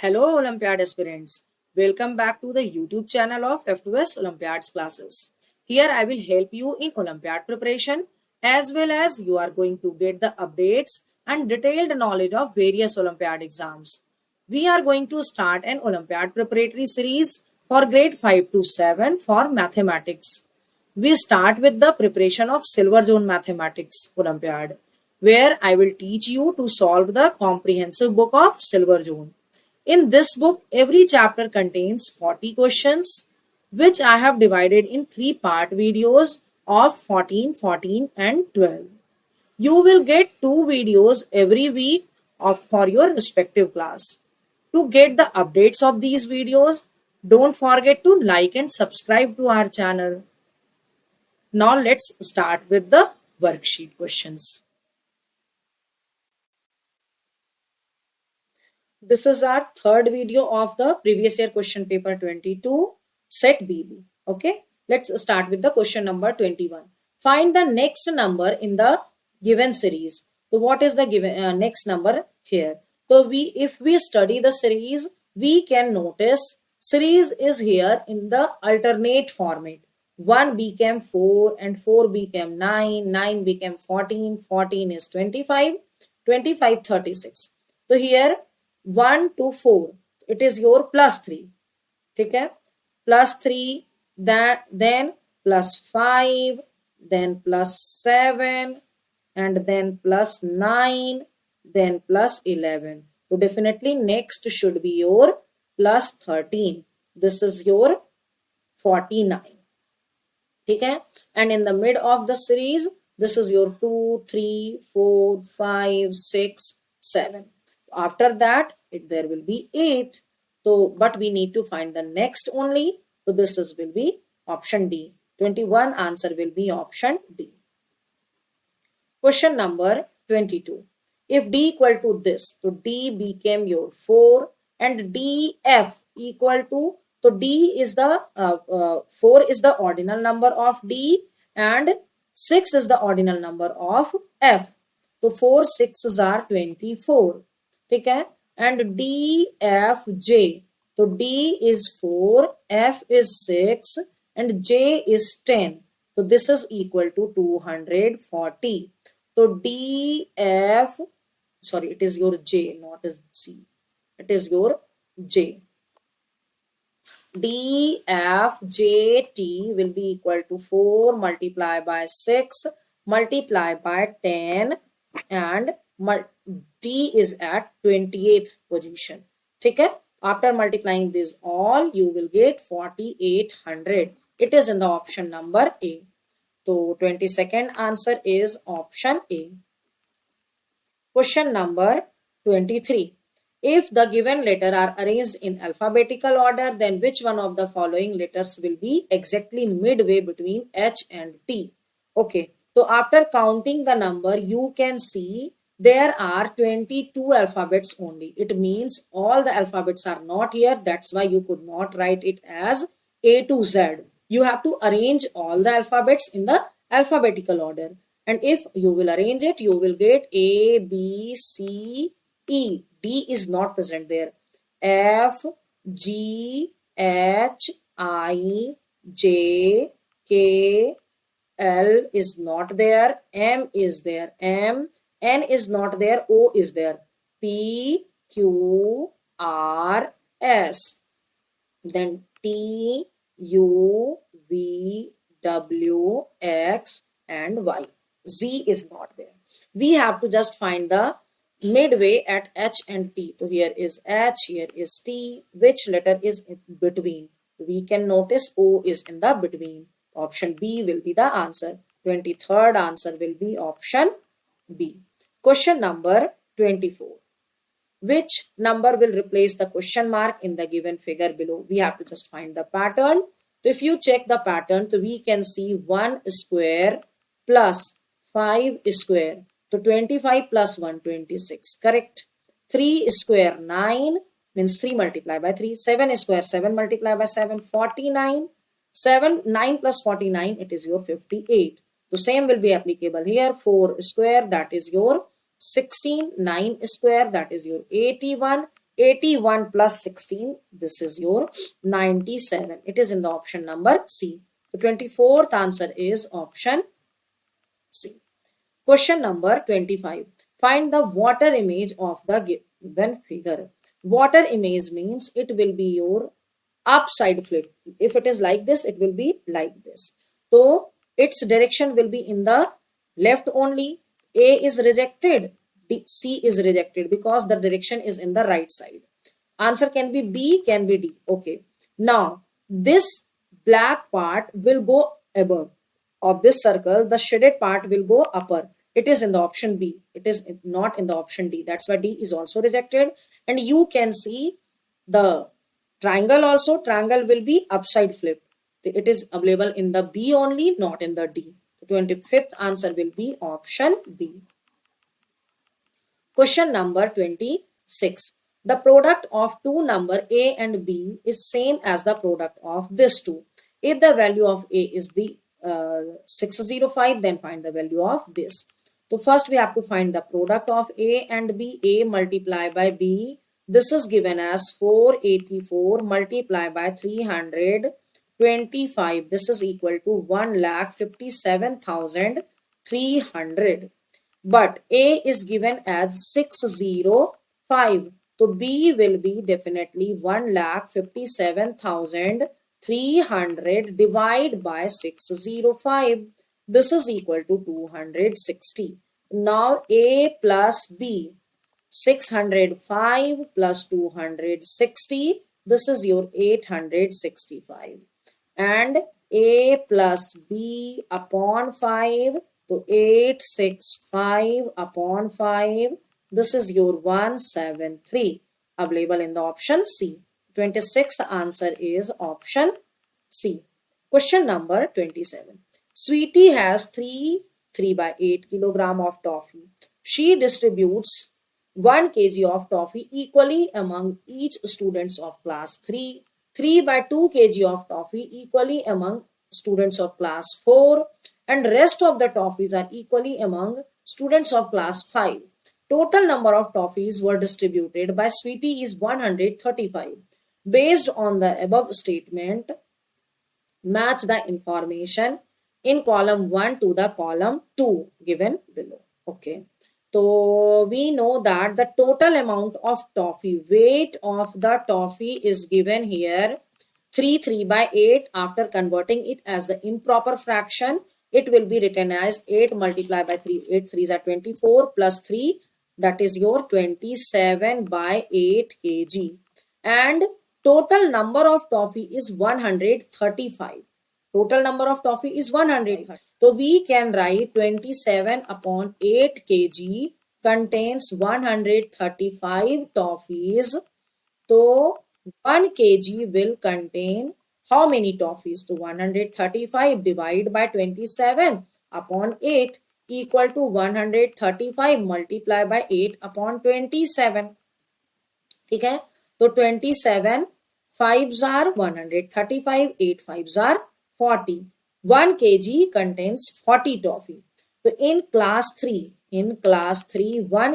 Hello Olympiad aspirants. Welcome back to the YouTube channel of F2S Olympiads classes. Here I will help you in Olympiad preparation as well as you are going to get the updates and detailed knowledge of various Olympiad exams. We are going to start an Olympiad preparatory series for grade 5 to 7 for mathematics. We start with the preparation of Silver Zone Mathematics Olympiad, where I will teach you to solve the comprehensive book of Silver Zone. In this book, every chapter contains 40 questions, which I have divided in three-part videos of 14, 14 and 12. You will get two videos every week for your respective class. To get the updates of these videos, don't forget to like and subscribe to our channel. Now let's start with the worksheet questions. This is our third video of the previous year question paper 22 set BB. Okay, let's start with the question number 21. Find the next number in the given series. So what is the given next number here? So if we study the series, we can notice series is here in the alternate format. 1 became 4 and 4 became 9, 9 became 14, 14 is 25, 25 36. So here 1 to 4 it is your plus 3. Okay, plus 3, then plus 5, then plus 7, and then plus 9, then plus 11. So definitely next should be your plus 13. This is your 49. Okay, and in the mid of the series, this is your 2, 3, 4, 5, 6, 7. After that, there will be 8. So, but we need to find the next only. So, will be option D. 21 answer will be option D. Question number 22. If D equal to this, so D became your 4 and DF equal to, so D is the 4 is the ordinal number of D and 6 is the ordinal number of F. So 4 6s are 24. Okay, and DFJ. So D is 4, F is 6 and J is 10. So this is equal to 240. So DF, sorry, it is your J, not as C. It is your J. DFJT will be equal to 4 multiplied by 6 multiplied by 10 and D is at 28th position. Okay? After multiplying this all, you will get 4800. It is in the option number A. So 22nd answer is option A. Question number 23. If the given letter are arranged in alphabetical order, then which one of the following letters will be exactly midway between H and T? Okay. So after counting the number, you can see there are 22 alphabets only. It means all the alphabets are not here. That's why you could not write it as A to Z. You have to arrange all the alphabets in the alphabetical order. And if you will arrange it, you will get A, B, C, E. D is not present there. F, G, H, I, J, K, L is not there. M is there. M, N is not there. O is there. P, Q, R, S. Then T, U, V, W, X, and Y. Z is not there. We have to just find the midway at H and T. So here is H, here is T. Which letter is in between? We can notice O is in the between. Option B will be the answer. 23rd answer will be option B. Question number 24. Which number will replace the question mark in the given figure below? We have to just find the pattern. So if you check the pattern, so we can see 1 square plus 5 square. So 25 plus 1, 26. Correct. 3 square, 9 means 3 multiplied by 3. 7 square, 7 multiplied by 7, 49. 9 plus 49, it is your 58. So same will be applicable here. 4 square, that is your 16. 9 square, that is your 81. 81 plus 16, this is your 97. It is in the option number C. The 24th answer is option C. Question number 25. Find the water image of the given figure. Water image means it will be your upside flip. If it is like this, it will be like this. So its direction will be in the left only. A is rejected. C is rejected because the direction is in the right side. Answer can be B, can be D. Okay. Now, this black part will go above of this circle. The shaded part will go upper. It is in the option B. It is not in the option D. That's why D is also rejected. And you can see the triangle also. Triangle will be upside flip. It is available in the B only, not in the D. The 25th answer will be option B. Question number 26. The product of two number A and B is same as the product of this two. If the value of A is the 605, then find the value of this. So first we have to find the product of A and B. A multiplied by B. This is given as 484 multiplied by 325. This is equal to 1,57,300. But A is given as 605. So B will be definitely 1,57,300 divided by 605. This is equal to 260. Now A plus B. 605 plus 260. This is your 865. And A plus B upon 5. So 865 upon 5. This is your 173. Available in the option C. 26th answer is option C. Question number 27. Sweetie has 3 by 8 kilogram of toffee. She distributes 1 kg of toffee equally among each students of class 3. 3 by 2 kg of toffee equally among students of class 4, and rest of the toffees are equally among students of class 5. Total number of toffees were distributed by Sweetie is 135. Based on the above statement, match the information in column 1 to the column 2 given below. Okay. So we know that the total amount of toffee, weight of the toffee is given here 3 by 8. After converting it as the improper fraction, it will be written as 8 multiplied by 3. 8 3s are 24 plus 3, that is your 27 by 8 kg. And total number of toffee is 135. Total number of toffee is 130. So we can write 27 upon 8 kg contains 135 toffees. So 1 kg will contain how many toffees? So 135 divided by 27 upon 8 equal to 135 multiplied by 8 upon 27. Okay? So 27 5s are 135, 8 5s are 40. 1 kg contains 40 toffee. So in class 3, 1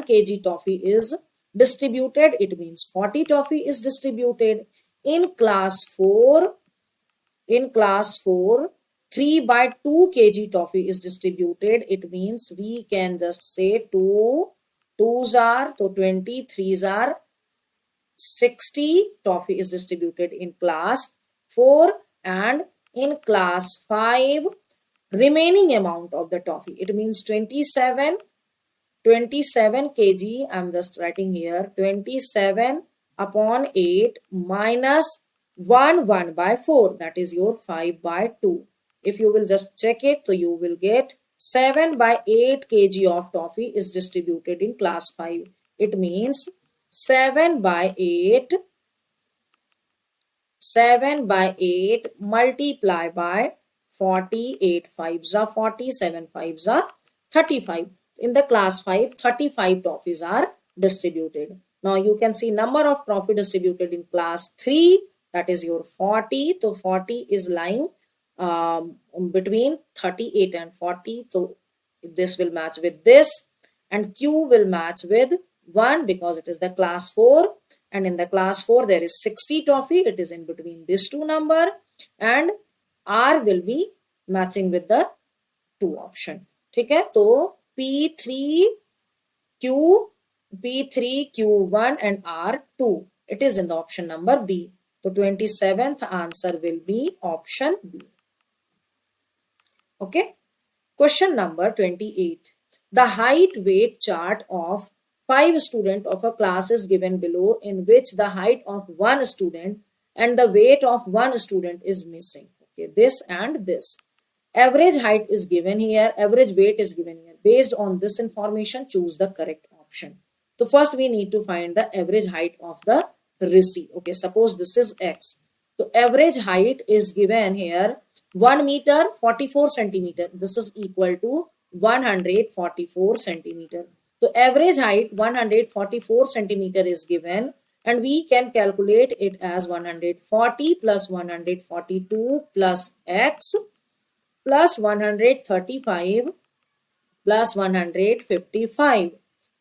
kg toffee is distributed. It means 40 toffee is distributed. In class 4, 3 by 2 kg toffee is distributed. It means we can just say 2 2s are, so 23s are 60 toffee is distributed in class 4, and in class 5 remaining amount of the toffee, it means 27 kg. I'm just writing here 27 upon 8 minus 1 by 4, that is your 5 by 2. If you will just check it, so you will get 7 by 8 kg of toffee is distributed in class 5. It means 7 by 8 multiply by 48 5s are 40, 7 5s are 35. In the class 5, 35 toffees are distributed. Now you can see number of toffee distributed in class 3, that is your 40. So 40 is lying between 38 and 40. So this will match with this, and Q will match with 1 because it is the class 4. and in the class 4 there is 60 toffee. It is in between these two number, and R will be matching with the 2 option. ठीक है, तो P3Q1 and R2, it is in the option number B. So 27th answer will be option B. Okay. Question number 28. The height weight chart of 5 students of a class is given below, in which the height of one student and the weight of one student is missing. Okay, this and this. Average height is given here, average weight is given here. Based on this information, choose the correct option. So first we need to find the average height of the RISI. Okay, suppose this is X. So average height is given here 1 meter 44 centimeter. This is equal to 144 centimeter. So average height 144 centimeter is given, and we can calculate it as 140 plus 142 plus X plus 135 plus 155,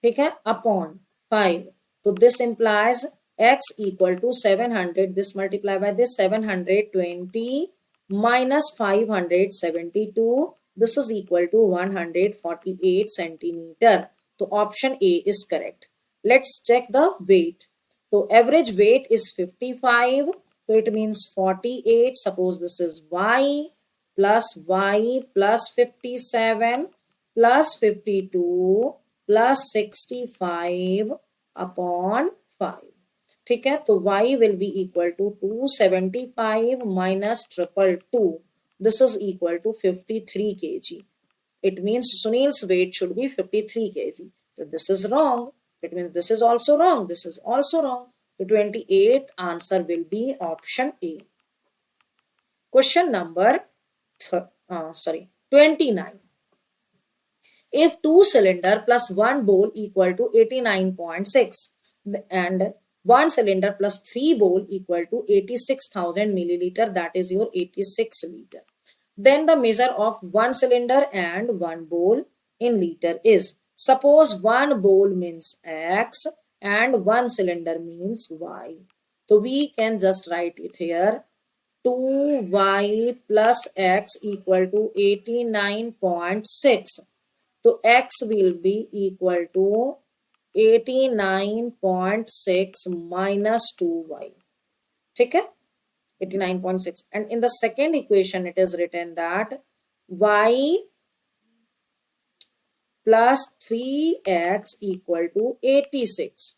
ठीक है, upon 5. So this implies X equal to 700. This multiply by this 720 minus 572. This is equal to 148 centimeter. So option A is correct. Let's check the weight. So average weight is 55. So it means 48. Suppose this is Y plus 57 plus 52 plus 65 upon 5. ठीक है, तो y will be equal to 275 minus 222. This is equal to 53 kg. It means Sunil's weight should be 53 kg. So this is wrong. It means this is also wrong. This is also wrong. The 28th answer will be option A. Question number 29. If 2 cylinder plus 1 bowl equal to 89.6 and 1 cylinder plus 3 bowl equal to 86,000 milliliter, that is your 86 liter. Then the measure of 1 cylinder and 1 bowl in liter is. Suppose 1 bowl means X and 1 cylinder means Y. So we can just write it here. 2y plus x equal to 89.6. So x will be equal to 89.6 minus 2y. ठीक है, 89.6. And in the second equation it is written that y plus 3x equal to 86.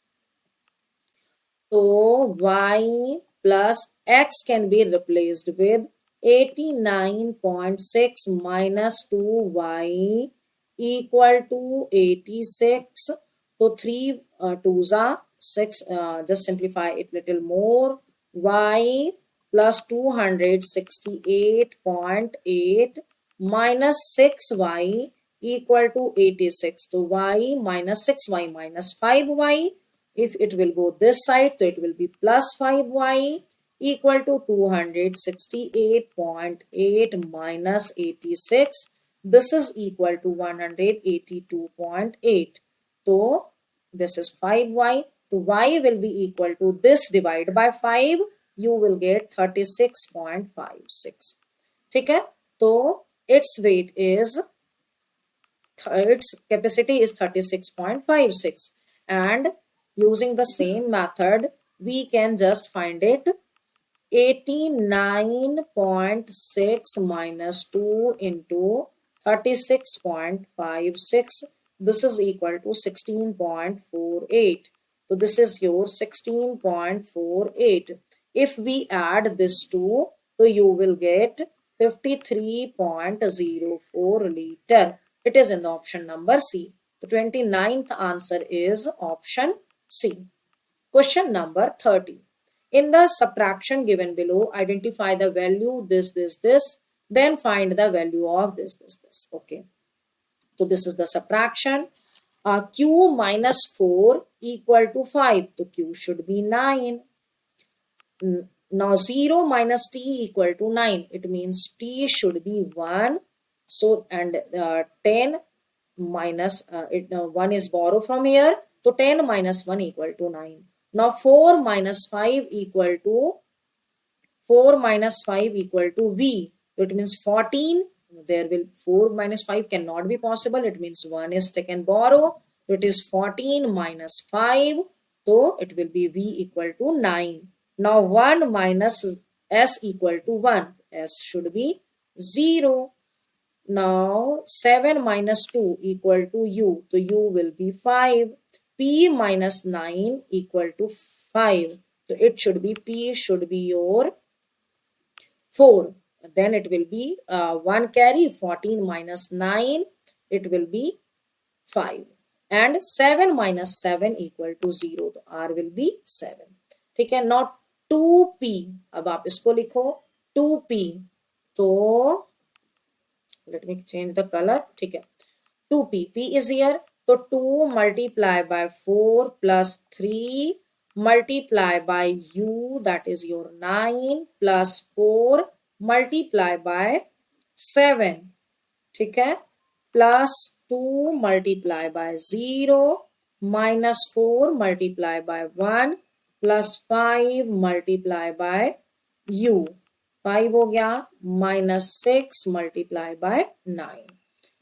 So y plus x can be replaced with 89.6 minus 2y equal to 86. So 3 2s are 6. Just simplify it little more. Y plus 268.8 minus 6y equal to 86. So y minus 6y minus 5y. If it will go this side, so it will be plus 5y equal to 268.8 minus 86. This is equal to 182.8. So this is 5y. So y will be equal to this divided by 5. You will get 36.56. ठीक है, तो its weight is, its capacity is 36.56, and using the same method we can just find it. 89.6 minus 2 into 36.56. This is equal to 16.48. So this is your 16.48. If we add this two, so you will get 53.04 liter. It is in the option number C. The 29th answer is option C. Question number 30. In the subtraction given below, identify the value this, then find the value of this. Okay. So this is the subtraction. Q minus 4 equal to 5. So Q should be 9. Now 0 minus T equal to 9. It means T should be 1. So, and 10 minus, 1 is borrowed from here. So 10 minus 1 equal to 9. Now 4 minus 5 equal to 4 minus 5 equal to V. So it means 14. There will 4 minus 5 cannot be possible. It means 1 is taken borrow. So it is 14 minus 5. So it will be V equal to 9. Now 1 minus S equal to 1. S should be 0. Now 7 minus 2 equal to U. So U will be 5. P minus 9 equal to 5. So it should be P should be your 4. Then it will be 1 carry 14 minus 9. It will be 5. And 7 minus 7 equal to 0. तो R will be 7. ठीक है. Now 2P. अब आप इसको लिखो 2P. तो let me change the color. ठीक है. 2P. P is here. So 2 multiply by 4 plus 3 multiply by U, that is your 9 plus 4 multiply by 7. ठीक है. Plus 2 multiply by 0 minus 4 multiply by 1 plus 5 multiply by U. 5 हो गया minus 6 multiply by 9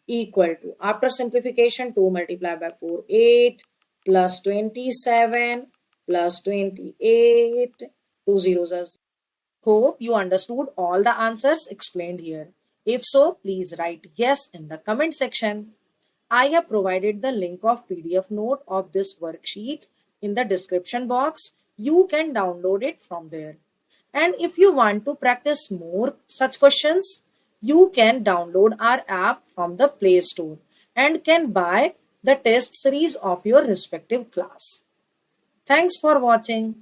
equal to, after simplification 2 multiplied by 4 8 plus 27 plus 28, 2 zeros are. Hope you understood all the answers explained here. If so, please write yes in the comment section. I have provided the link of PDF note of this worksheet in the description box. You can download it from there. And if you want to practice more such questions, you can download our app from the Play Store and can buy the test series of your respective class. Thanks for watching.